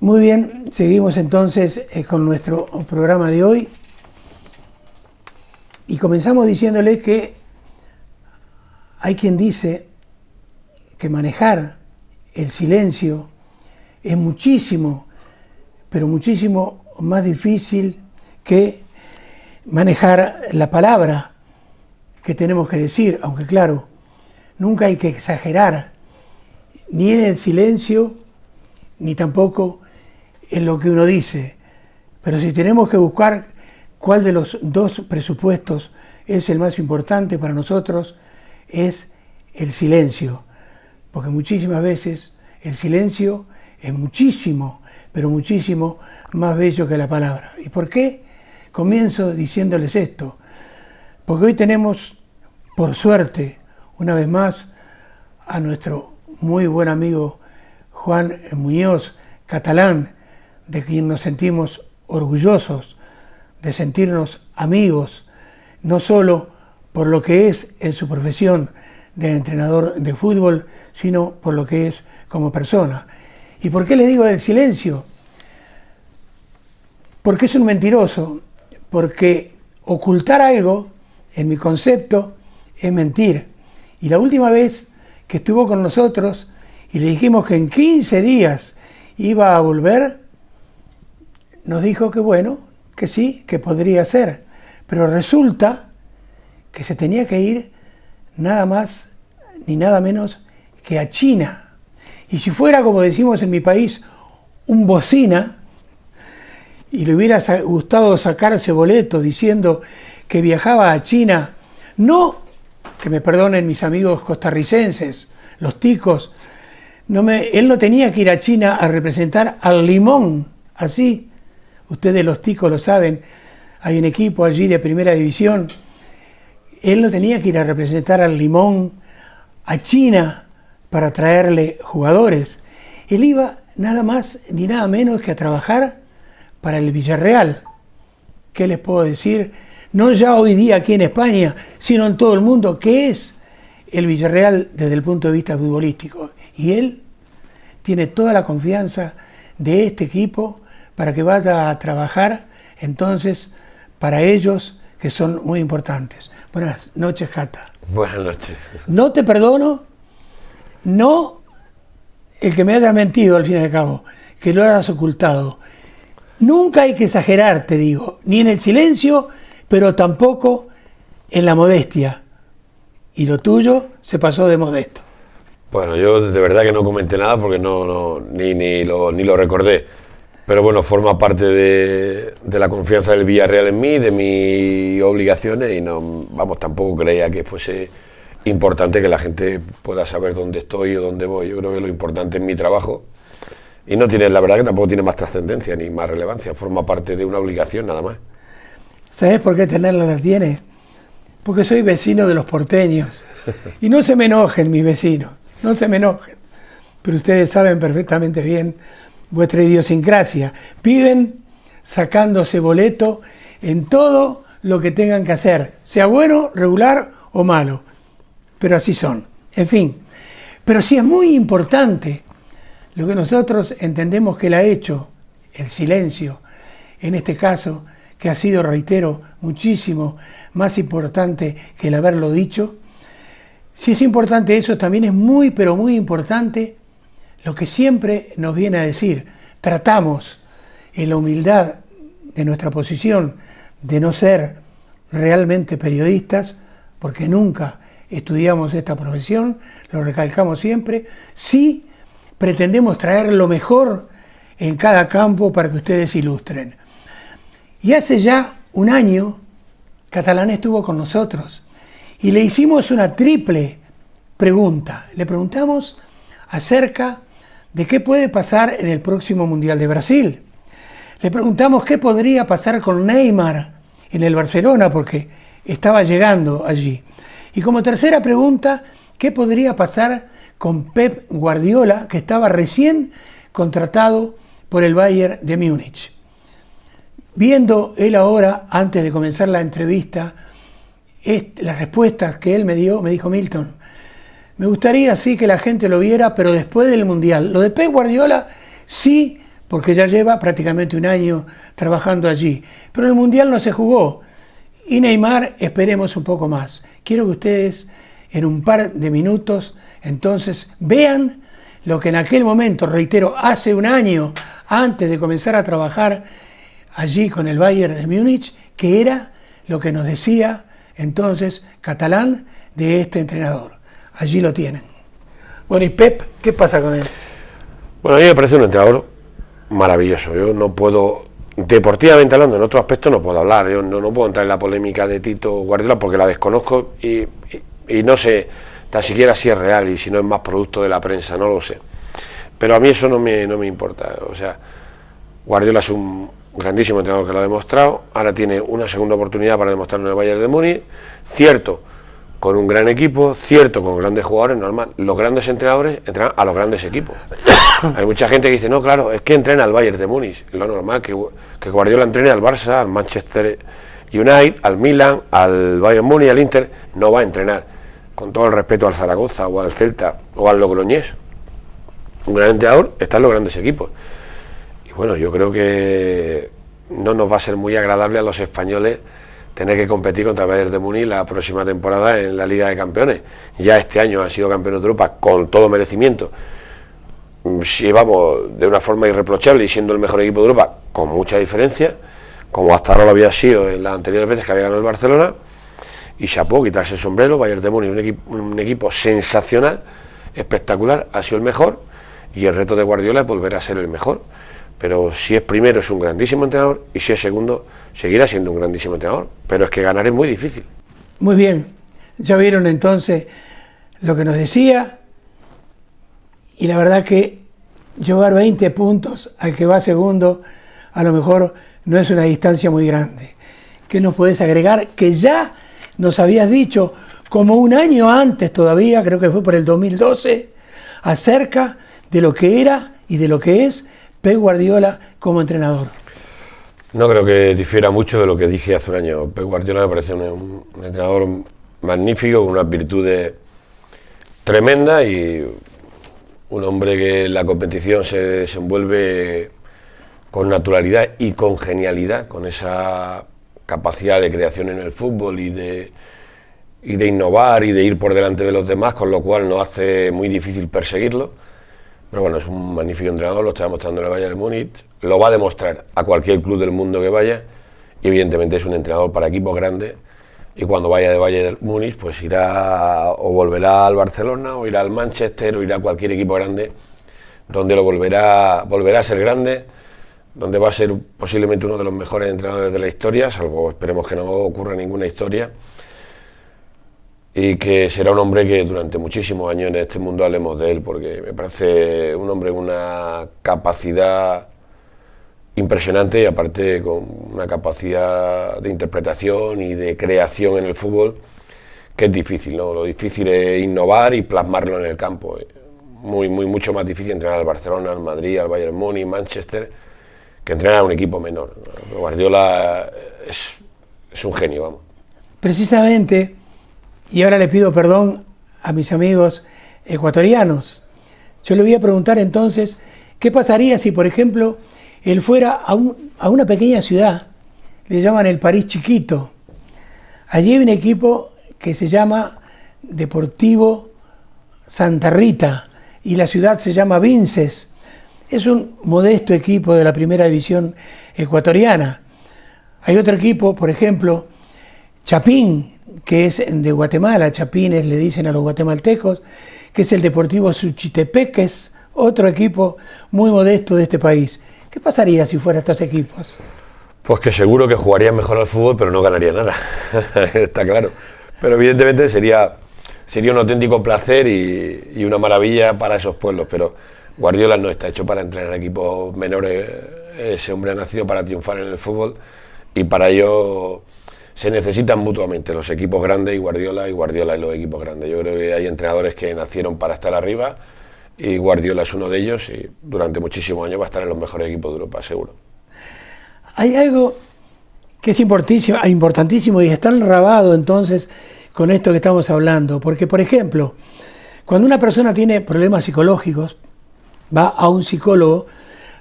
Muy bien, seguimos entonces con nuestro programa de hoy y comenzamos diciéndole que hay quien dice que manejar el silencio es muchísimo, pero muchísimo más difícil que manejar la palabra que tenemos que decir, aunque claro, nunca hay que exagerar ni en el silencio ni tampoco en lo que uno dice, pero si tenemos que buscar cuál de los dos presupuestos es el más importante para nosotros, es el silencio, porque muchísimas veces el silencio es muchísimo, pero muchísimo más bello que la palabra. ¿Y por qué? Comienzo diciéndoles esto, porque hoy tenemos, por suerte, una vez más, a nuestro muy buen amigo Juan Muñoz, catalán, de quien nos sentimos orgullosos, de sentirnos amigos, no solo por lo que es en su profesión de entrenador de fútbol, sino por lo que es como persona. ¿Y por qué le digo del silencio? Porque es un mentiroso, porque ocultar algo, en mi concepto, es mentir. Y la última vez que estuvo con nosotros y le dijimos que en 15 días iba a volver, nos dijo que bueno, que sí, que podría ser, pero resulta que se tenía que ir nada más ni nada menos que a China. Y si fuera, como decimos en mi país, un bocina, y le hubiera gustado sacarse boleto diciendo que viajaba a China, no, que me perdonen mis amigos costarricenses, los ticos, él no tenía que ir a China a representar al Limón, así. Ustedes los ticos lo saben, hay un equipo allí de primera división. Él no tenía que ir a representar al Limón a China para traerle jugadores. Él iba nada más ni nada menos que a trabajar para el Villarreal. ¿Qué les puedo decir? No ya hoy día aquí en España, sino en todo el mundo, ¿qué es el Villarreal desde el punto de vista futbolístico? Y él tiene toda la confianza de este equipo para que vaya a trabajar, entonces, para ellos, que son muy importantes. Buenas noches, Jata. Buenas noches. No te perdono, no el que me hayas mentido al fin y al cabo, que lo hayas ocultado. Nunca hay que exagerar, te digo, ni en el silencio, pero tampoco en la modestia. Y lo tuyo se pasó de modesto. Bueno, yo de verdad que no comenté nada porque ni lo recordé. Pero bueno, forma parte de la confianza del Villarreal en mí, de mis obligaciones y tampoco creía que fuese importante que la gente pueda saber dónde estoy o dónde voy. Yo creo que lo importante es mi trabajo y la verdad que tampoco tiene más trascendencia ni más relevancia, forma parte de una obligación nada más. ¿Sabes por qué tenerla la tiene? Porque soy vecino de los porteños y no se me enojen mis vecinos, no se me enojen, pero ustedes saben perfectamente bien vuestra idiosincrasia. Viven sacándose boleto en todo lo que tengan que hacer, sea bueno, regular o malo. Pero así son. En fin, pero sí es muy importante lo que nosotros entendemos que él ha hecho, el silencio, en este caso, que ha sido, reitero, muchísimo más importante que el haberlo dicho. Si es importante eso, también es muy, pero muy importante lo que siempre nos viene a decir. Tratamos en la humildad de nuestra posición de no ser realmente periodistas, porque nunca estudiamos esta profesión, lo recalcamos siempre, sí pretendemos traer lo mejor en cada campo para que ustedes ilustren. Y hace ya un año, Catalán estuvo con nosotros y le hicimos una triple pregunta. Le preguntamos acerca de qué puede pasar en el próximo Mundial de Brasil. Le preguntamos qué podría pasar con Neymar en el Barcelona, porque estaba llegando allí. Y como tercera pregunta, qué podría pasar con Pep Guardiola, que estaba recién contratado por el Bayern de Múnich. Viendo él ahora, antes de comenzar la entrevista, las respuestas que él me dio, me dijo: Milton, me gustaría sí que la gente lo viera, pero después del Mundial. Lo de Pep Guardiola sí, porque ya lleva prácticamente un año trabajando allí. Pero el Mundial no se jugó y Neymar esperemos un poco más. Quiero que ustedes en un par de minutos entonces vean lo que en aquel momento, reitero, hace un año antes de comenzar a trabajar allí con el Bayern de Múnich, que era lo que nos decía entonces Catalán de este entrenador. Allí lo tienen. Bueno, y Pep, ¿qué pasa con él? Bueno, a mí me parece un entrenador maravilloso. Yo no puedo, deportivamente hablando, en otro aspecto no puedo hablar. Yo no puedo entrar en la polémica de Tito Guardiola porque la desconozco y no sé tan siquiera si es real y si no es más producto de la prensa, no lo sé. Pero a mí eso no me importa. O sea, Guardiola es un grandísimo entrenador que lo ha demostrado. Ahora tiene una segunda oportunidad para demostrarlo en el Bayern de Múnich. Cierto, con un gran equipo, cierto, con grandes jugadores, normal. Los grandes entrenadores entrenan a los grandes equipos. Hay mucha gente que dice, no, claro, es que entrena al Bayern de Múnich. Lo normal que Guardiola entrene al Barça, al Manchester United, al Milan, al Bayern Múnich, al Inter. No va a entrenar, con todo el respeto, al Zaragoza o al Celta o al Logroñés. Un gran entrenador está en los grandes equipos. Y bueno, yo creo que no nos va a ser muy agradable a los españoles tener que competir contra el Bayern de Múnich la próxima temporada en la Liga de Campeones. Ya este año han sido campeones de Europa con todo merecimiento. Si vamos de una forma irreprochable y siendo el mejor equipo de Europa, con mucha diferencia, como hasta ahora lo había sido en las anteriores veces que había ganado el Barcelona, y chapó, quitarse el sombrero. Bayern de Múnich, un equipo sensacional, espectacular, ha sido el mejor, y el reto de Guardiola es volver a ser el mejor. Pero si es primero es un grandísimo entrenador y si es segundo seguirá siendo un grandísimo entrenador, pero es que ganar es muy difícil. Muy bien, ya vieron entonces lo que nos decía y la verdad que llevar 20 puntos al que va segundo a lo mejor no es una distancia muy grande. ¿Qué nos puedes agregar? Que ya nos habías dicho como un año antes todavía, creo que fue por el 2012, acerca de lo que era y de lo que es Pep Guardiola como entrenador. No creo que difiera mucho de lo que dije hace un año. Pep Guardiola me parece un entrenador magnífico, con unas virtudes tremendas y un hombre que en la competición se desenvuelve con naturalidad y con genialidad, con esa capacidad de creación en el fútbol y de innovar y de ir por delante de los demás, con lo cual nos hace muy difícil perseguirlo. Pero bueno, es un magnífico entrenador, lo está demostrando en el Bayern de Múnich, lo va a demostrar a cualquier club del mundo que vaya, y evidentemente es un entrenador para equipos grandes, y cuando vaya de Bayern de Múnich pues irá o volverá al Barcelona o irá al Manchester o irá a cualquier equipo grande, donde lo volverá a ser grande, donde va a ser posiblemente uno de los mejores entrenadores de la historia, salvo esperemos que no ocurra ninguna historia, y que será un hombre que durante muchísimos años en este mundo hablemos de él, porque me parece un hombre con una capacidad impresionante y aparte con una capacidad de interpretación y de creación en el fútbol que es difícil, ¿no? Lo difícil es innovar y plasmarlo en el campo. Mucho más difícil entrenar al Barcelona, al Madrid, al Bayern Múnich, Manchester, que entrenar a un equipo menor. Guardiola es un genio, vamos. Precisamente. Y ahora le pido perdón a mis amigos ecuatorianos. Yo le voy a preguntar entonces, ¿qué pasaría si, por ejemplo, él fuera a una pequeña ciudad? Le llaman el París chiquito. Allí hay un equipo que se llama Deportivo Santa Rita y la ciudad se llama Vinces. Es un modesto equipo de la primera división ecuatoriana. Hay otro equipo, por ejemplo, Chapín, que es de Guatemala, Chapines le dicen a los guatemaltecos, que es el Deportivo Suchitepeques, otro equipo muy modesto de este país. ¿Qué pasaría si fuera estos equipos? Pues que seguro que jugarían mejor al fútbol, pero no ganaría nada, está claro. Pero evidentemente sería un auténtico placer y una maravilla para esos pueblos, pero Guardiola no está hecho para entrenar equipos menores, ese hombre ha nacido para triunfar en el fútbol y para ello se necesitan mutuamente los equipos grandes y Guardiola y los equipos grandes. Yo creo que hay entrenadores que nacieron para estar arriba y Guardiola es uno de ellos y durante muchísimos años va a estar en los mejores equipos de Europa, seguro. Hay algo que es importantísimo y está enrabado entonces con esto que estamos hablando, porque por ejemplo, cuando una persona tiene problemas psicológicos, va a un psicólogo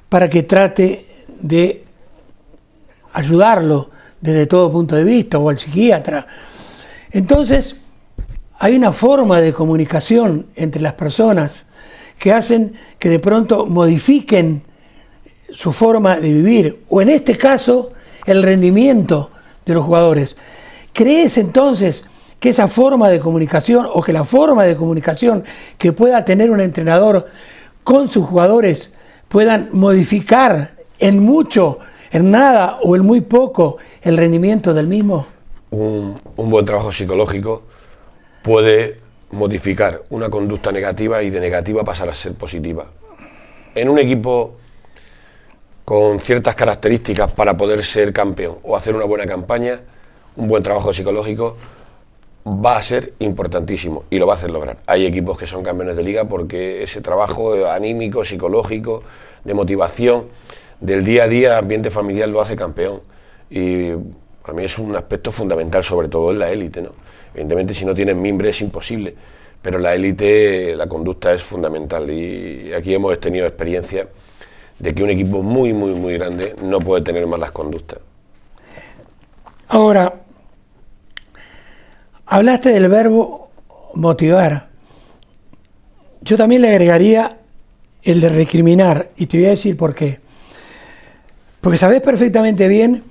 para que trate de ayudarlo desde todo punto de vista, o al psiquiatra. Entonces, hay una forma de comunicación entre las personas que hacen que de pronto modifiquen su forma de vivir, o en este caso, el rendimiento de los jugadores. ¿Crees entonces que esa forma de comunicación, o que la forma de comunicación que pueda tener un entrenador con sus jugadores puedan modificar en mucho, en nada o en muy poco el rendimiento del mismo? Un buen trabajo psicológico puede modificar una conducta negativa y de negativa pasar a ser positiva. En un equipo con ciertas características para poder ser campeón o hacer una buena campaña, un buen trabajo psicológico va a ser importantísimo y lo va a hacer lograr. Hay equipos que son campeones de liga porque ese trabajo anímico, psicológico, de motivación, del día a día, ambiente familiar, lo hace campeón. Y para mí es un aspecto fundamental, sobre todo en la élite, ¿no? Evidentemente, si no tienes mimbre es imposible, pero en la élite la conducta es fundamental, y aquí hemos tenido experiencia de que un equipo muy, muy, muy grande no puede tener malas conductas. Ahora, hablaste del verbo motivar. Yo también le agregaría el de recriminar, y te voy a decir por qué. Porque sabés perfectamente bien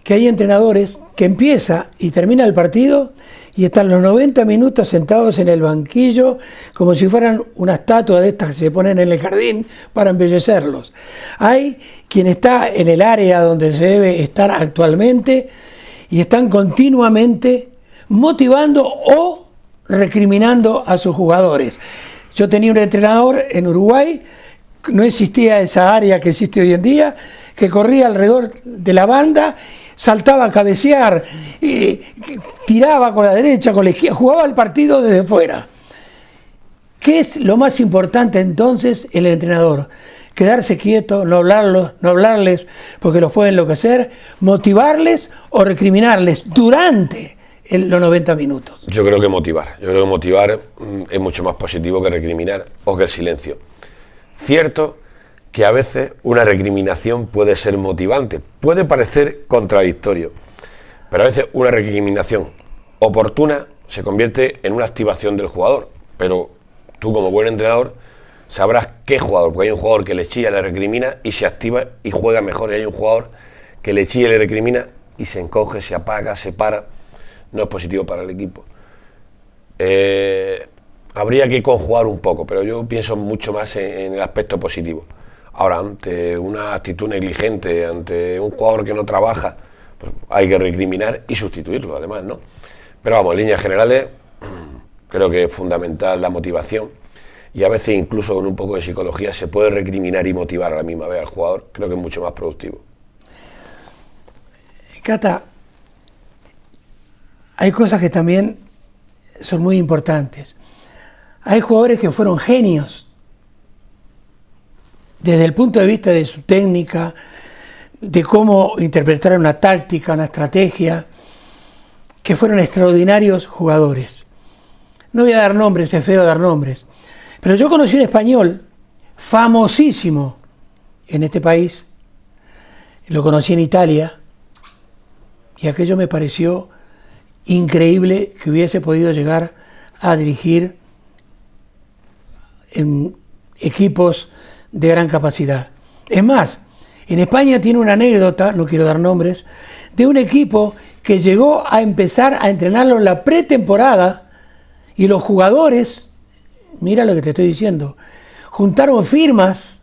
que hay entrenadores que empieza y termina el partido y están los 90 minutos sentados en el banquillo como si fueran una estatua de estas que se ponen en el jardín para embellecerlos. Hay quien está en el área donde se debe estar actualmente y están continuamente motivando o recriminando a sus jugadores. Yo tenía un entrenador en Uruguay, no existía esa área que existe hoy en día, que corría alrededor de la banda, saltaba a cabecear, tiraba con la derecha, con la izquierda, jugaba el partido desde fuera. ¿Qué es lo más importante entonces el entrenador? Quedarse quieto, no hablarles porque los puede enloquecer, motivarles o recriminarles durante los 90 minutos. Yo creo que motivar. Yo creo que motivar es mucho más positivo que recriminar o que el silencio. Cierto que a veces una recriminación puede ser motivante, puede parecer contradictorio, pero a veces una recriminación oportuna se convierte en una activación del jugador. Pero tú, como buen entrenador, sabrás qué jugador, porque hay un jugador que le chilla, le recrimina y se activa y juega mejor, y hay un jugador que le chilla y le recrimina y se encoge, se apaga, se para. No es positivo para el equipo. Habría que conjugar un poco, pero yo pienso mucho más en el aspecto positivo. Ahora, ante una actitud negligente, ante un jugador que no trabaja, pues hay que recriminar y sustituirlo, además, ¿no? Pero vamos, en líneas generales, creo que es fundamental la motivación, y a veces incluso con un poco de psicología se puede recriminar y motivar a la misma vez al jugador. Creo que es mucho más productivo. Cata, hay cosas que también son muy importantes. Hay jugadores que fueron genios desde el punto de vista de su técnica, de cómo interpretar una táctica, una estrategia, que fueron extraordinarios jugadores. No voy a dar nombres, es feo dar nombres, pero yo conocí un español famosísimo en este país, lo conocí en Italia, y aquello me pareció increíble que hubiese podido llegar a dirigir en equipos de gran capacidad. Es más, en España tiene una anécdota, no quiero dar nombres, de un equipo que llegó a empezar a entrenarlo en la pretemporada, y los jugadores, mira lo que te estoy diciendo, juntaron firmas,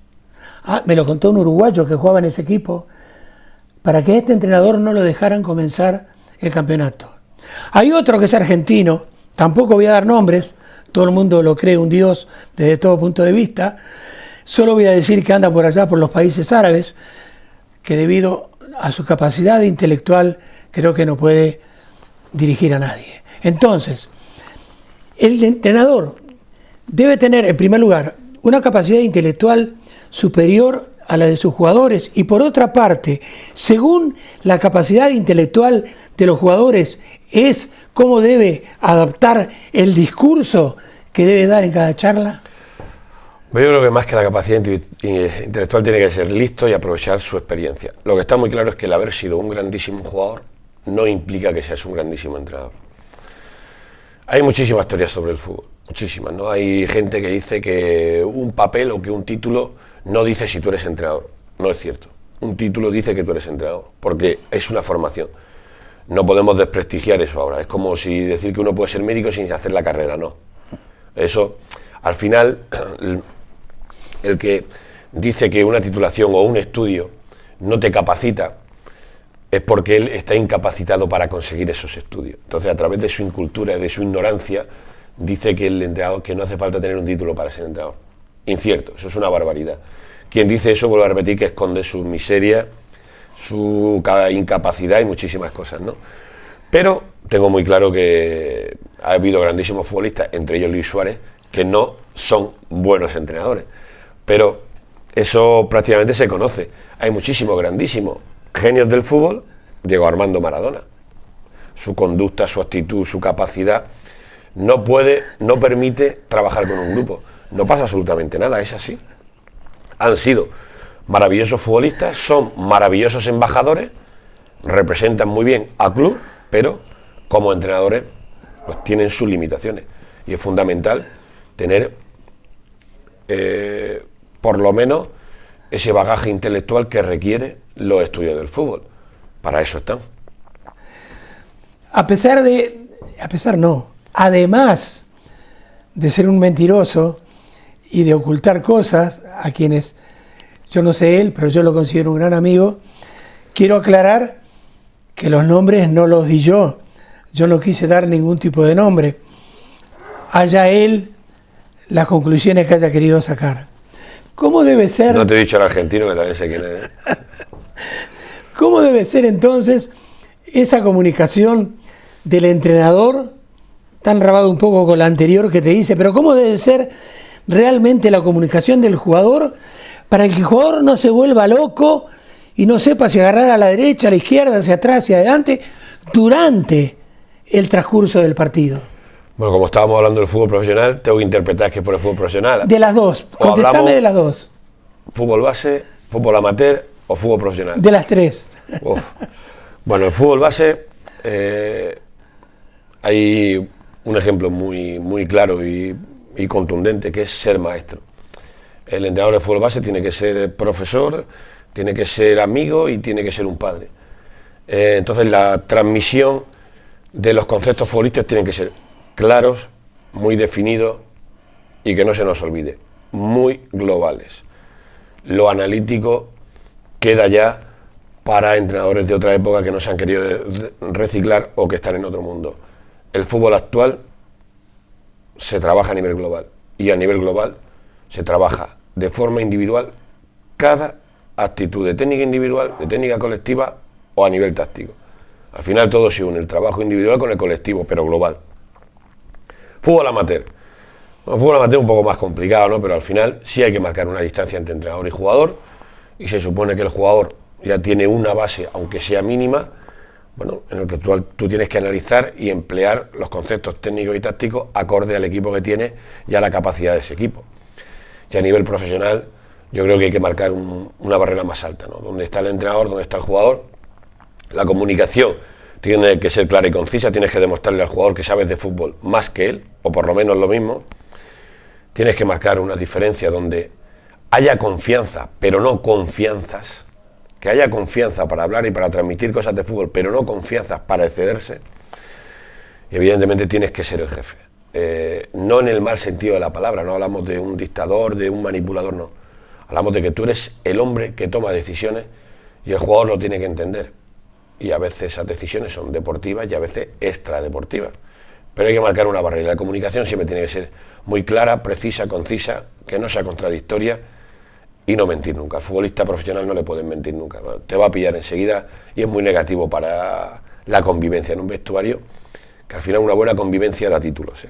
me lo contó un uruguayo que jugaba en ese equipo, para que este entrenador no lo dejaran comenzar el campeonato. Hay otro que es argentino, tampoco voy a dar nombres, todo el mundo lo cree un dios desde todo punto de vista. Solo voy a decir que anda por allá, por los países árabes, que debido a su capacidad intelectual creo que no puede dirigir a nadie. Entonces, el entrenador debe tener, en primer lugar, una capacidad intelectual superior a la de sus jugadores, y por otra parte, según la capacidad intelectual de los jugadores, es cómo debe adaptar el discurso que debe dar en cada charla. Yo creo que más que la capacidad intelectual tiene que ser listo y aprovechar su experiencia. Lo que está muy claro es que el haber sido un grandísimo jugador no implica que seas un grandísimo entrenador. Hay muchísimas teorías sobre el fútbol, muchísimas, ¿no? Hay gente que dice que un papel o que un título no dice si tú eres entrenador. No es cierto. Un título dice que tú eres entrenador, porque es una formación. No podemos desprestigiar eso ahora. Es como si decir que uno puede ser médico sin hacer la carrera, no. Eso, al final, el que dice que una titulación o un estudio no te capacita es porque él está incapacitado para conseguir esos estudios. Entonces, a través de su incultura, de su ignorancia, dice que el entrenador, que no hace falta tener un título para ser entrenador. Incierto, eso es una barbaridad. Quien dice eso, vuelvo a repetir, que esconde su miseria, su incapacidad y muchísimas cosas, ¿no? Pero tengo muy claro que ha habido grandísimos futbolistas, entre ellos Luis Suárez, que no son buenos entrenadores. Pero eso prácticamente se conoce. Hay muchísimos grandísimos genios del fútbol. Diego Armando Maradona. Su conducta, su actitud, su capacidad no permite trabajar con un grupo. No pasa absolutamente nada, es así. Han sido maravillosos futbolistas, son maravillosos embajadores, representan muy bien al club, pero como entrenadores pues tienen sus limitaciones. Y es fundamental tener por lo menos ese bagaje intelectual que requiere los estudios del fútbol. Para eso están. Además de ser un mentiroso y de ocultar cosas a quienes, yo no sé él, pero yo lo considero un gran amigo, quiero aclarar que los nombres no los di yo. Yo no quise dar ningún tipo de nombre. Haya él las conclusiones que haya querido sacar. ¿Cómo debe ser? No te he dicho al argentino, que también sé quién es. ¿Cómo debe ser entonces esa comunicación del entrenador, tan rabado un poco con la anterior que te dice, pero cómo debe ser realmente la comunicación del jugador para que el jugador no se vuelva loco y no sepa si agarrar a la derecha, a la izquierda, hacia atrás, hacia adelante, durante el transcurso del partido? Bueno, como estábamos hablando del fútbol profesional, tengo que interpretar que es por el fútbol profesional. De las dos, contestame de las dos. ¿Fútbol base, fútbol amateur o fútbol profesional? De las tres. Uf. Bueno, el fútbol base, hay un ejemplo muy claro y contundente, que es ser maestro. El entrenador de fútbol base tiene que ser profesor, tiene que ser amigo y tiene que ser un padre. Entonces la transmisión de los conceptos futbolísticos tienen que ser claros, muy definidos y que no se nos olvide, muy globales. Lo analítico queda ya para entrenadores de otra época que no se han querido reciclar o que están en otro mundo. El fútbol actual se trabaja a nivel global y a nivel global se trabaja de forma individual cada actitud de técnica individual, de técnica colectiva o a nivel táctico. Al final todo se une, el trabajo individual con el colectivo, pero global. Fútbol amateur. Bueno, fútbol amateur es un poco más complicado, ¿no? Pero al final sí hay que marcar una distancia entre entrenador y jugador, y se supone que el jugador ya tiene una base, aunque sea mínima, bueno, en el que tú tienes que analizar y emplear los conceptos técnicos y tácticos acorde al equipo que tiene y a la capacidad de ese equipo. Y a nivel profesional, yo creo que hay que marcar una barrera más alta, ¿no? Donde está el entrenador, donde está el jugador. La comunicación tiene que ser clara y concisa, tienes que demostrarle al jugador que sabes de fútbol más que él, o por lo menos lo mismo. Tienes que marcar una diferencia donde haya confianza, pero no confianzas. Que haya confianza para hablar y para transmitir cosas de fútbol, pero no confianzas para excederse. Y evidentemente tienes que ser el jefe. No en el mal sentido de la palabra, no hablamos de un dictador, de un manipulador, no. Hablamos de que tú eres el hombre que toma decisiones y el jugador lo tiene que entender. Y a veces esas decisiones son deportivas y a veces extradeportivas. Pero hay que marcar una barrera. La comunicación siempre tiene que ser muy clara, precisa, concisa, que no sea contradictoria y no mentir nunca. Al futbolista profesional no le pueden mentir nunca. Te va a pillar enseguida y es muy negativo para la convivencia en un vestuario, que al final una buena convivencia da títulos.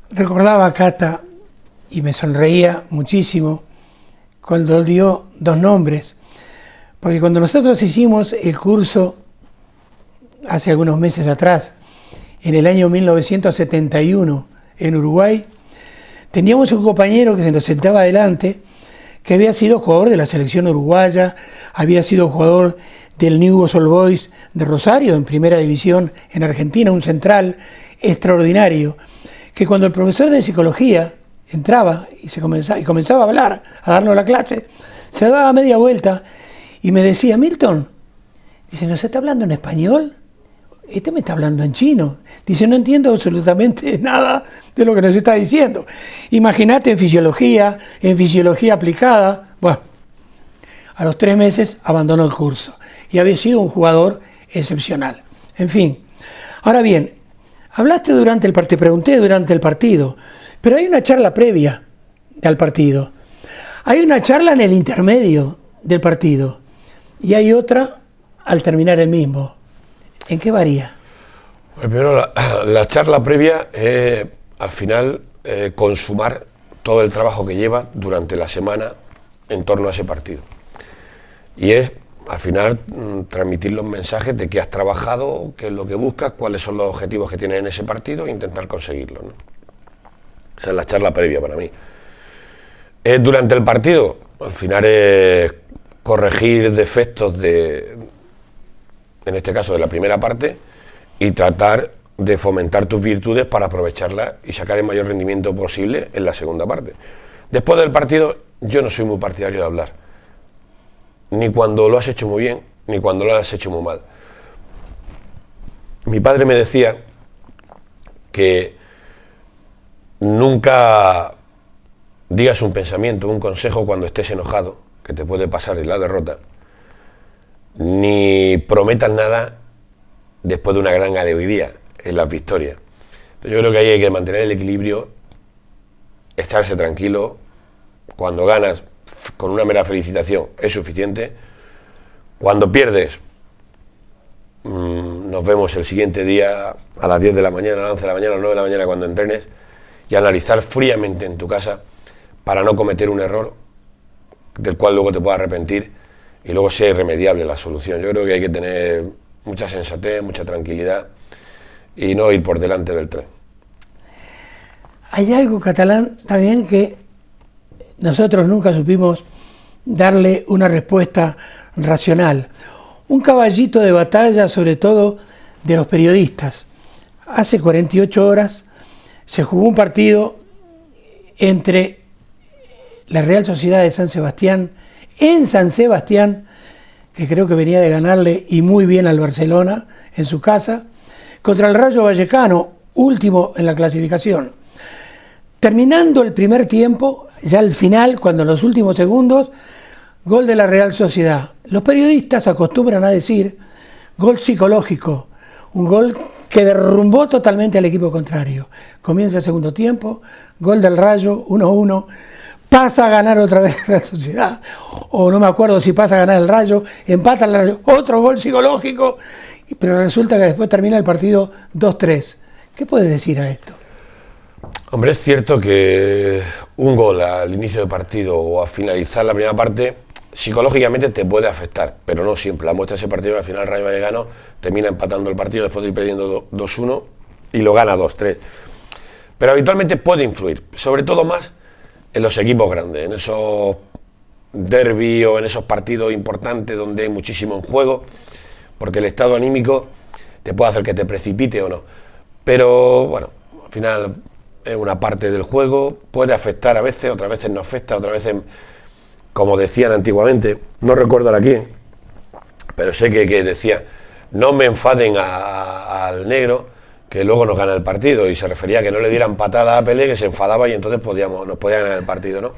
Recordaba a Cata y me sonreía muchísimo cuando dio dos nombres. Porque cuando nosotros hicimos el curso hace algunos meses atrás, en el año 1971, en Uruguay, teníamos un compañero que se nos sentaba adelante, que había sido jugador de la selección uruguaya, había sido jugador del Newell's Old Boys de Rosario, en primera división en Argentina, un central extraordinario, que cuando el profesor de psicología entraba y comenzaba a hablar, a darnos la clase, se daba media vuelta y me decía: Milton, dice, ¿nos está hablando en español? Este me está hablando en chino. Dice, no entiendo absolutamente nada de lo que nos está diciendo. Imagínate en fisiología aplicada. Bueno, a los 3 meses abandonó el curso y había sido un jugador excepcional. En fin, ahora bien, hablaste durante el partido, te pregunté durante el partido, pero hay una charla previa al partido. Hay una charla en el intermedio del partido y hay otra al terminar el mismo. ¿En qué varía? Primero, la charla previa es, al final, consumar todo el trabajo que lleva durante la semana en torno a ese partido. Y es, al final, transmitir los mensajes de qué has trabajado, qué es lo que buscas, cuáles son los objetivos que tienes en ese partido e intentar conseguirlos, ¿no? Esa es la charla previa para mí. Durante el partido, al final es corregir defectos en este caso de la primera parte, y tratar de fomentar tus virtudes para aprovecharlas y sacar el mayor rendimiento posible en la segunda parte. Después del partido, yo no soy muy partidario de hablar, ni cuando lo has hecho muy bien, ni cuando lo has hecho muy mal. Mi padre me decía que nunca digas un pensamiento, un consejo cuando estés enojado, que te puede pasar en la derrota, ni prometas nada después de una gran alegría en las victorias. Yo creo que ahí hay que mantener el equilibrio, estarse tranquilo. Cuando ganas, con una mera felicitación es suficiente. Cuando pierdes, nos vemos el siguiente día a las 10 de la mañana, a las 11 de la mañana, a las 9 de la mañana cuando entrenes, y analizar fríamente en tu casa para no cometer un error del cual luego te puedas arrepentir y luego sea irremediable la solución. Yo creo que hay que tener mucha sensatez, mucha tranquilidad y no ir por delante del tren. Hay algo, Catalán, también que nosotros nunca supimos darle una respuesta racional. Un caballito de batalla, sobre todo de los periodistas. Hace 48 horas se jugó un partido entre la Real Sociedad de San Sebastián, en San Sebastián, que creo que venía de ganarle y muy bien al Barcelona en su casa, contra el Rayo Vallecano, último en la clasificación. Terminando el primer tiempo, ya al final, cuando en los últimos segundos, gol de la Real Sociedad. Los periodistas acostumbran a decir gol psicológico, un gol que derrumbó totalmente al equipo contrario. Comienza el segundo tiempo, gol del Rayo, 1-1, pasa a ganar otra vez la Sociedad, o no me acuerdo si pasa a ganar el Rayo, empata el Rayo, otro gol psicológico, pero resulta que después termina el partido 2-3. ¿Qué puedes decir a esto? Hombre, es cierto que un gol al inicio del partido o a finalizar la primera parte psicológicamente te puede afectar, pero no siempre. La muestra de ese partido, al final el Rayo Vallecano termina empatando el partido después de ir perdiendo 2-1 y lo gana 2-3. Pero habitualmente puede influir, sobre todo más en los equipos grandes, en esos derbis o en esos partidos importantes donde hay muchísimo en juego, porque el estado anímico te puede hacer que te precipite o no. Pero bueno, al final es una parte del juego, puede afectar a veces, otras veces no afecta, otras veces, como decían antiguamente, no recuerdo ahora quién, pero sé que decía, no me enfaden al negro, que luego nos gana el partido, y se refería a que no le dieran patada a Pelé, que se enfadaba y entonces nos podía ganar el partido, ¿no?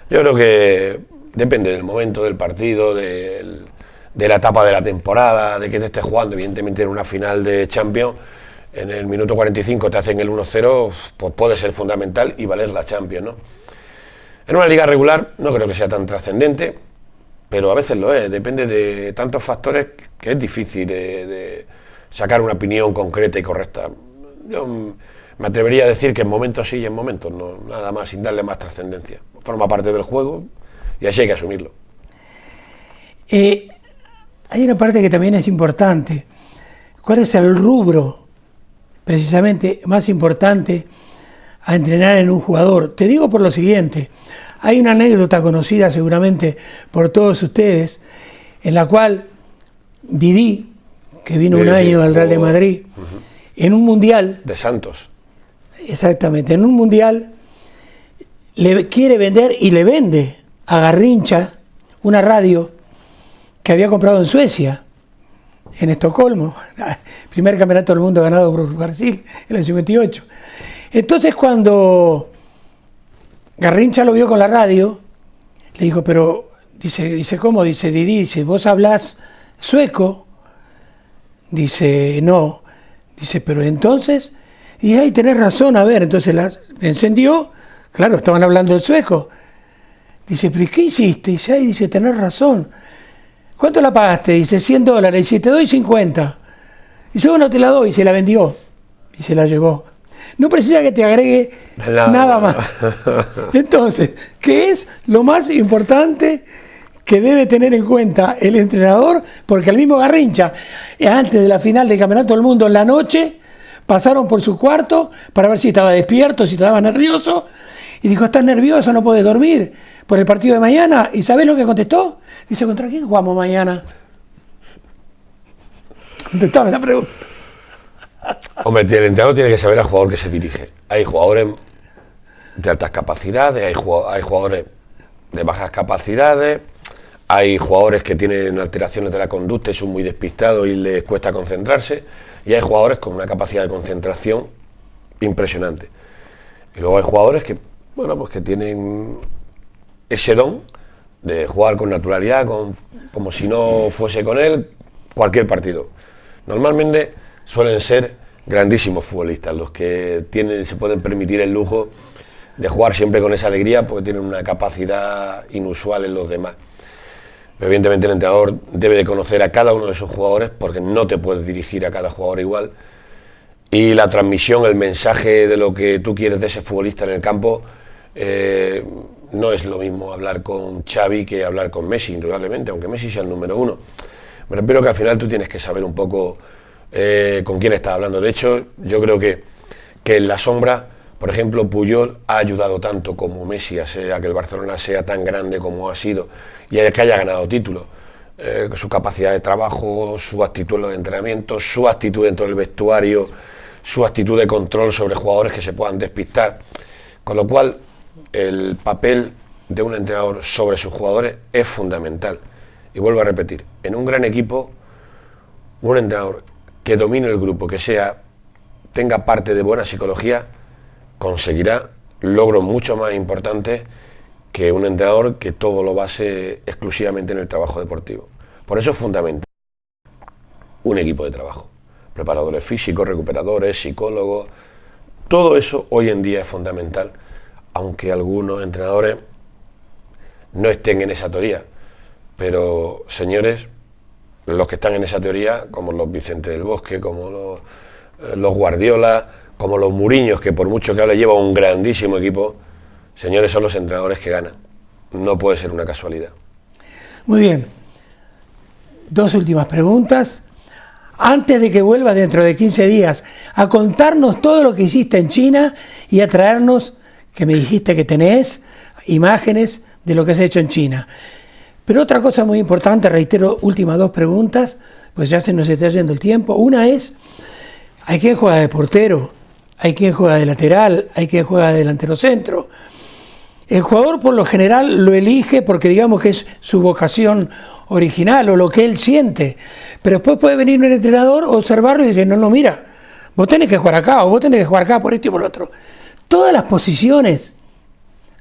Yo creo que depende del momento del partido, de la etapa de la temporada, de que te estés jugando. Evidentemente en una final de Champions, en el minuto 45 te hacen el 1-0, pues puede ser fundamental y valer la Champions, ¿no? En una liga regular no creo que sea tan trascendente, pero a veces lo es, depende de tantos factores que es difícil de sacar una opinión concreta y correcta. Yo me atrevería a decir que en momentos sí y en momentos no, nada más, sin darle más trascendencia. Forma parte del juego y así hay que asumirlo. Hay una parte que también es importante. ¿Cuál es el rubro precisamente más importante a entrenar en un jugador. Te digo por lo siguiente, hay una anécdota conocida seguramente por todos ustedes, en la cual Didi, que vino un año al Real de Madrid, en un mundial... De Santos. Exactamente, en un mundial le quiere vender y le vende a Garrincha una radio que había comprado en Suecia, en Estocolmo, primer campeonato del mundo ganado por Brasil en el 58. Entonces cuando Garrincha lo vio con la radio, le dijo, pero, dice ¿cómo? Dice, Didi, dice, ¿vos hablás sueco? Dice, no. Dice, pero entonces, y ahí tenés razón, a ver, entonces la encendió, claro, estaban hablando el sueco. Dice, pero ¿qué hiciste? Dice, ay, dice, tenés razón. ¿Cuánto la pagaste? Dice, $100. Dice, te doy 50. Dice, bueno, te la doy. Y se la vendió. Y se la llevó. No precisa que te agregue nada más. Entonces, ¿qué es lo más importante que debe tener en cuenta el entrenador? Porque el mismo Garrincha, antes de la final del Campeonato del Mundo en la noche, pasaron por su cuarto para ver si estaba despierto, si estaba nervioso. Y dijo, ¿estás nervioso? ¿No puedes dormir por el partido de mañana? ¿Y sabés lo que contestó? Dice, ¿contra quién jugamos mañana? Contestame la pregunta. Hombre, el entrenador tiene que saber al jugador que se dirige. Hay jugadores de altas capacidades, hay jugadores de bajas capacidades, hay jugadores que tienen alteraciones de la conducta y son muy despistados y les cuesta concentrarse, y hay jugadores con una capacidad de concentración impresionante. Y luego hay jugadores que, bueno, pues que tienen ese don de jugar con naturalidad, como si no fuese con él cualquier partido. Normalmente suelen ser grandísimos futbolistas los que se pueden permitir el lujo de jugar siempre con esa alegría, porque tienen una capacidad inusual en los demás. Pero evidentemente el entrenador debe de conocer a cada uno de esos jugadores, porque no te puedes dirigir a cada jugador igual, y la transmisión, el mensaje de lo que tú quieres de ese futbolista en el campo, no es lo mismo hablar con Xavi que hablar con Messi, indudablemente, aunque Messi sea el número uno. Me refiero que al final tú tienes que saber un poco con quién estás hablando. De hecho, yo creo que en la sombra, por ejemplo, Puyol ha ayudado tanto como Messi a que el Barcelona sea tan grande como ha sido y a que haya ganado títulos. Su capacidad de trabajo, su actitud en los entrenamientos, su actitud dentro del vestuario, su actitud de control sobre jugadores que se puedan despistar. Con lo cual, el papel de un entrenador sobre sus jugadores es fundamental. Y vuelvo a repetir, en un gran equipo, un entrenador que domine el grupo, que tenga parte de buena psicología, conseguirá logros mucho más importantes que un entrenador que todo lo base exclusivamente en el trabajo deportivo. Por eso es fundamental un equipo de trabajo. Preparadores físicos, recuperadores, psicólogos, todo eso hoy en día es fundamental, aunque algunos entrenadores no estén en esa teoría. Pero, señores, los que están en esa teoría, como los Vicente del Bosque, como los Guardiola, como los Mourinhos, que por mucho que hable lleva un grandísimo equipo, señores, son los entrenadores que ganan. No puede ser una casualidad. Muy bien. Dos últimas preguntas. Antes de que vuelvas dentro de 15 días a contarnos todo lo que hiciste en China y a traernos, que me dijiste que tenés, imágenes de lo que has hecho en China. Pero otra cosa muy importante, reitero, últimas dos preguntas, pues ya se nos está yendo el tiempo. Una es, hay quien juega de portero, hay quien juega de lateral, hay quien juega de delantero centro. El jugador por lo general lo elige porque digamos que es su vocación original o lo que él siente. Pero después puede venir un entrenador, observarlo y decir, no, mira, vos tenés que jugar acá o vos tenés que jugar acá por esto y por lo otro. Todas las posiciones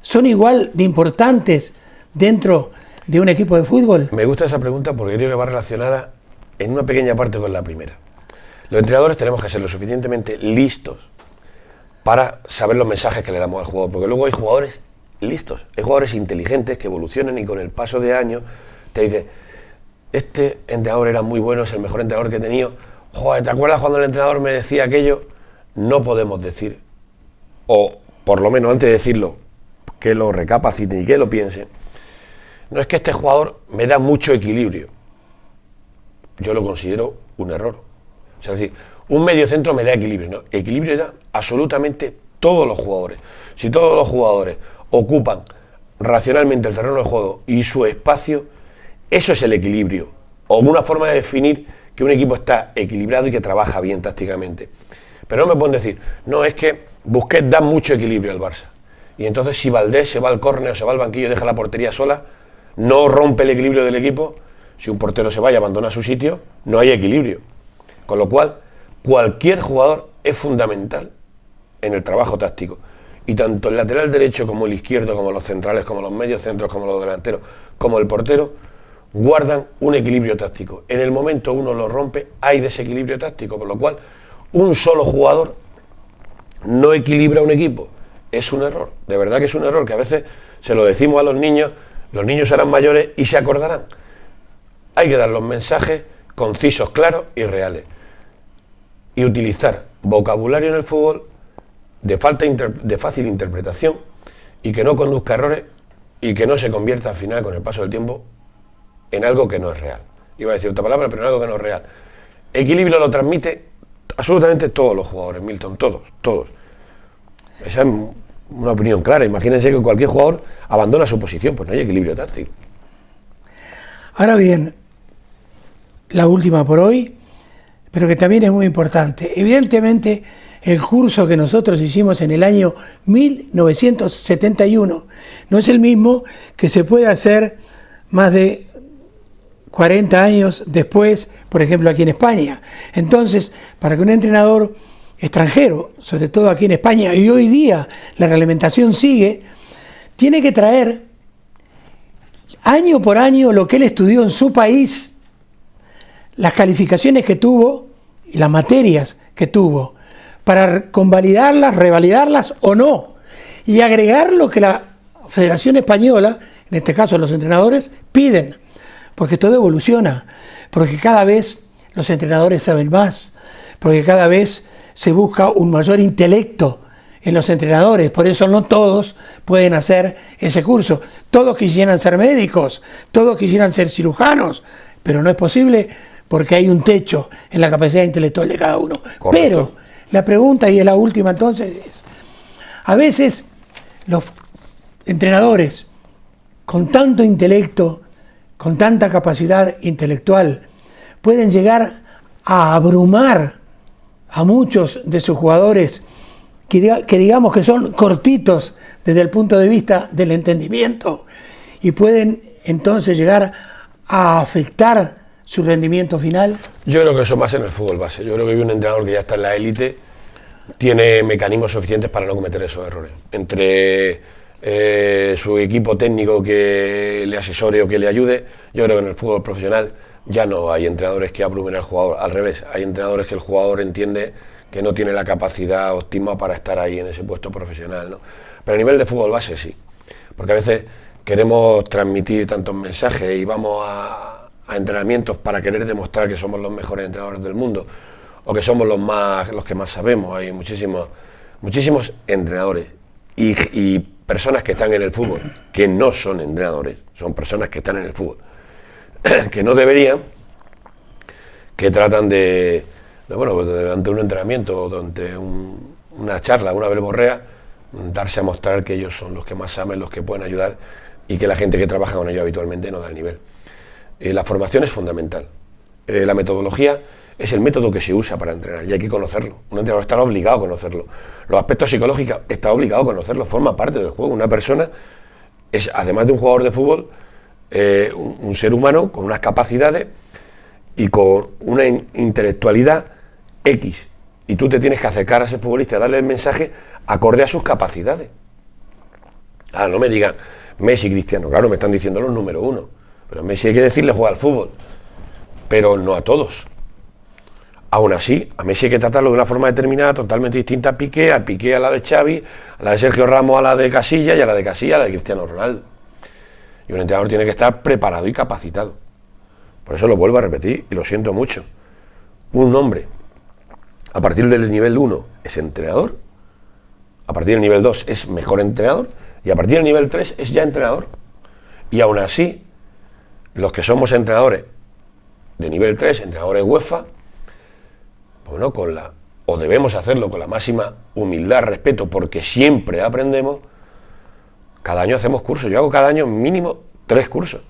son igual de importantes dentro de un equipo de fútbol. Me gusta esa pregunta porque creo que va relacionada en una pequeña parte con la primera. Los entrenadores tenemos que ser lo suficientemente listos para saber los mensajes que le damos al jugador, porque luego hay jugadores listos, hay jugadores inteligentes que evolucionan y con el paso de años te dicen, este entrenador era muy bueno, es el mejor entrenador que he tenido. Joder, ¿te acuerdas cuando el entrenador me decía aquello? No podemos decir, o por lo menos antes de decirlo, que lo recapaciten y que lo piensen. No es que este jugador me da mucho equilibrio. Yo lo considero un error. O sea, es decir, un mediocentro me da equilibrio, ¿no? Equilibrio da absolutamente todos los jugadores. Si todos los jugadores ocupan racionalmente el terreno de juego y su espacio, eso es el equilibrio, o una forma de definir que un equipo está equilibrado y que trabaja bien tácticamente. Pero no me pueden decir, no, es que Busquets da mucho equilibrio al Barça, y entonces si Valdés se va al córner o se va al banquillo y deja la portería sola, no rompe el equilibrio del equipo. Si un portero se va y abandona su sitio, no hay equilibrio. Con lo cual, cualquier jugador es fundamental en el trabajo táctico. Y tanto el lateral derecho como el izquierdo, como los centrales, como los medios centros, como los delanteros, como el portero, guardan un equilibrio táctico. En el momento uno lo rompe, hay desequilibrio táctico, por lo cual un solo jugador no equilibra un equipo. Es un error, de verdad que es un error, que a veces se lo decimos a los niños serán mayores y se acordarán. Hay que dar los mensajes concisos, claros y reales. Y utilizar vocabulario en el fútbol de fácil interpretación y que no conduzca a errores y que no se convierta al final, con el paso del tiempo, en algo que no es real. Iba a decir otra palabra, pero en algo que no es real. Equilibrio lo transmite absolutamente todos los jugadores, Milton, todos. Esa es una opinión clara. Imagínense que cualquier jugador abandona su posición, pues no hay equilibrio táctico. Ahora bien, la última por hoy, pero que también es muy importante. Evidentemente, el curso que nosotros hicimos en el año 1971 no es el mismo que se puede hacer más de 40 años después, por ejemplo, aquí en España. Entonces, para que un entrenador extranjero, sobre todo aquí en España, y hoy día la reglamentación sigue, tiene que traer año por año lo que él estudió en su país, las calificaciones que tuvo y las materias que tuvo, para convalidarlas, revalidarlas o no, y agregar lo que la Federación Española, en este caso los entrenadores, piden, porque todo evoluciona, porque cada vez los entrenadores saben más, porque cada vez se busca un mayor intelecto en los entrenadores, por eso no todos pueden hacer ese curso. Todos quisieran ser médicos, todos quisieran ser cirujanos, pero no es posible porque hay un techo en la capacidad intelectual de cada uno. Correcto. Pero la pregunta, y es la última entonces, es, a veces los entrenadores con tanto intelecto, con tanta capacidad intelectual, pueden llegar a abrumar a muchos de sus jugadores que digamos que son cortitos desde el punto de vista del entendimiento y pueden entonces llegar a afectar su rendimiento final. Yo creo que eso más en el fútbol base. Yo creo que un entrenador que ya está en la élite tiene mecanismos suficientes para no cometer esos errores. Entre su equipo técnico que le asesore o que le ayude, yo creo que en el fútbol profesional ya no hay entrenadores que abrumen al jugador. Al revés, hay entrenadores que el jugador entiende que no tiene la capacidad óptima para estar ahí en ese puesto profesional, ¿no? Pero a nivel de fútbol base sí, porque a veces queremos transmitir tantos mensajes y vamos a entrenamientos para querer demostrar que somos los mejores entrenadores del mundo o que somos los que más sabemos. Hay muchísimos entrenadores y personas que están en el fútbol que no son entrenadores, son personas que están en el fútbol que no deberían, que tratan bueno, pues durante un entrenamiento o durante una charla, una verborrea, darse a mostrar que ellos son los que más saben, los que pueden ayudar y que la gente que trabaja con ellos habitualmente no da el nivel. La formación es fundamental. La metodología es el método que se usa para entrenar y hay que conocerlo. Un entrenador está obligado a conocerlo. Los aspectos psicológicos está obligado a conocerlo, forma parte del juego. Una persona es, además de un jugador de fútbol, un ser humano con unas capacidades y con una intelectualidad X, y tú te tienes que acercar a ese futbolista, darle el mensaje acorde a sus capacidades. Ahora no me digan Messi, Cristiano, claro, me están diciendo los número uno, pero Messi hay que decirle juega al fútbol, pero no a todos. Aún así, a Messi hay que tratarlo de una forma determinada, totalmente distinta a Piqué a la de Xavi, a la de Sergio Ramos, a la de Casillas, y a la de Casillas a la de Cristiano Ronaldo. Y un entrenador tiene que estar preparado y capacitado. Por eso lo vuelvo a repetir, y lo siento mucho. Un hombre, a partir del nivel 1 es entrenador, a partir del nivel 2 es mejor entrenador, y a partir del nivel 3 es ya entrenador. Y aún así, los que somos entrenadores de nivel 3, entrenadores UEFA, bueno, con la o debemos hacerlo con la máxima humildad, respeto, porque siempre aprendemos. Cada año hacemos cursos, yo hago cada año mínimo 3 cursos,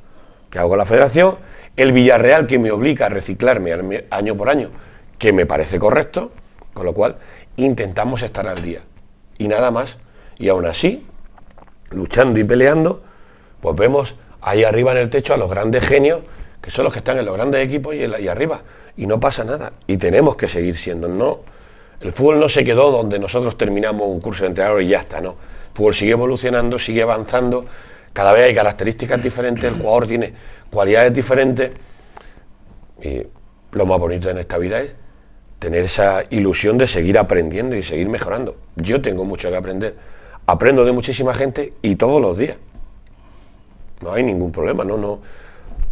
que hago con la federación, el Villarreal que me obliga a reciclarme año por año, que me parece correcto, con lo cual intentamos estar al día, y nada más, y aún así, luchando y peleando, pues vemos ahí arriba en el techo a los grandes genios, que son los que están en los grandes equipos y arriba, y no pasa nada, y tenemos que seguir siendo, no, el fútbol no se quedó donde nosotros terminamos un curso de entrenador y ya está, no, el fútbol sigue evolucionando, sigue avanzando, cada vez hay características diferentes, el jugador tiene cualidades diferentes, y lo más bonito en esta vida es tener esa ilusión de seguir aprendiendo y seguir mejorando. Yo tengo mucho que aprender, aprendo de muchísima gente y todos los días, no hay ningún problema, no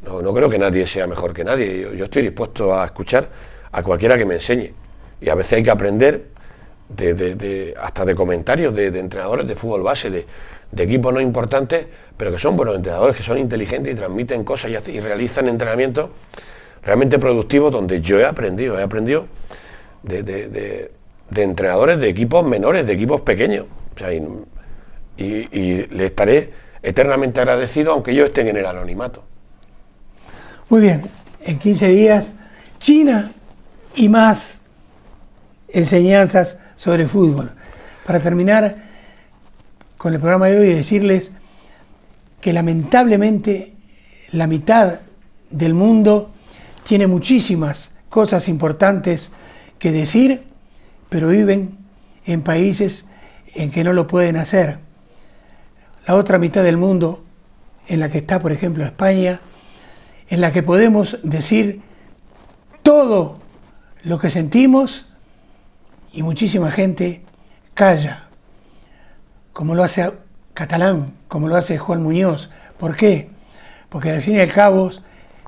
creo que nadie sea mejor que nadie, yo estoy dispuesto a escuchar a cualquiera que me enseñe, y a veces hay que aprender hasta de comentarios de entrenadores de fútbol base, de equipos no importantes, pero que son buenos entrenadores, que son inteligentes y transmiten cosas y realizan entrenamientos realmente productivos, donde yo he aprendido de entrenadores de equipos menores, de equipos pequeños, o sea, y le estaré eternamente agradecido aunque ellos estén en el anonimato. Muy bien, en 15 días, China y más enseñanzas sobre fútbol. Para terminar con el programa de hoy, decirles que lamentablemente la mitad del mundo tiene muchísimas cosas importantes que decir, pero viven en países en que no lo pueden hacer. La otra mitad del mundo, en la que está, por ejemplo, España, en la que podemos decir todo lo que sentimos y muchísima gente calla, como lo hace Catalán, como lo hace Juan Muñoz. ¿Por qué? Porque al fin y al cabo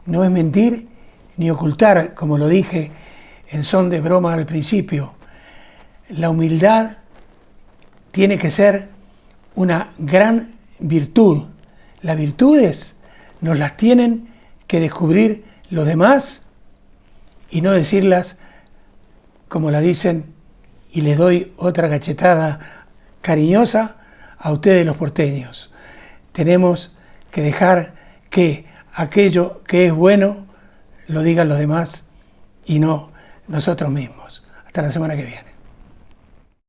no es mentir ni ocultar, como lo dije en son de broma al principio. La humildad tiene que ser una gran virtud. Las virtudes nos las tienen que descubrir los demás y no decirlas como la dicen, y les doy otra cachetada cariñosa a ustedes los porteños. Tenemos que dejar que aquello que es bueno lo digan los demás y no nosotros mismos. Hasta la semana que viene.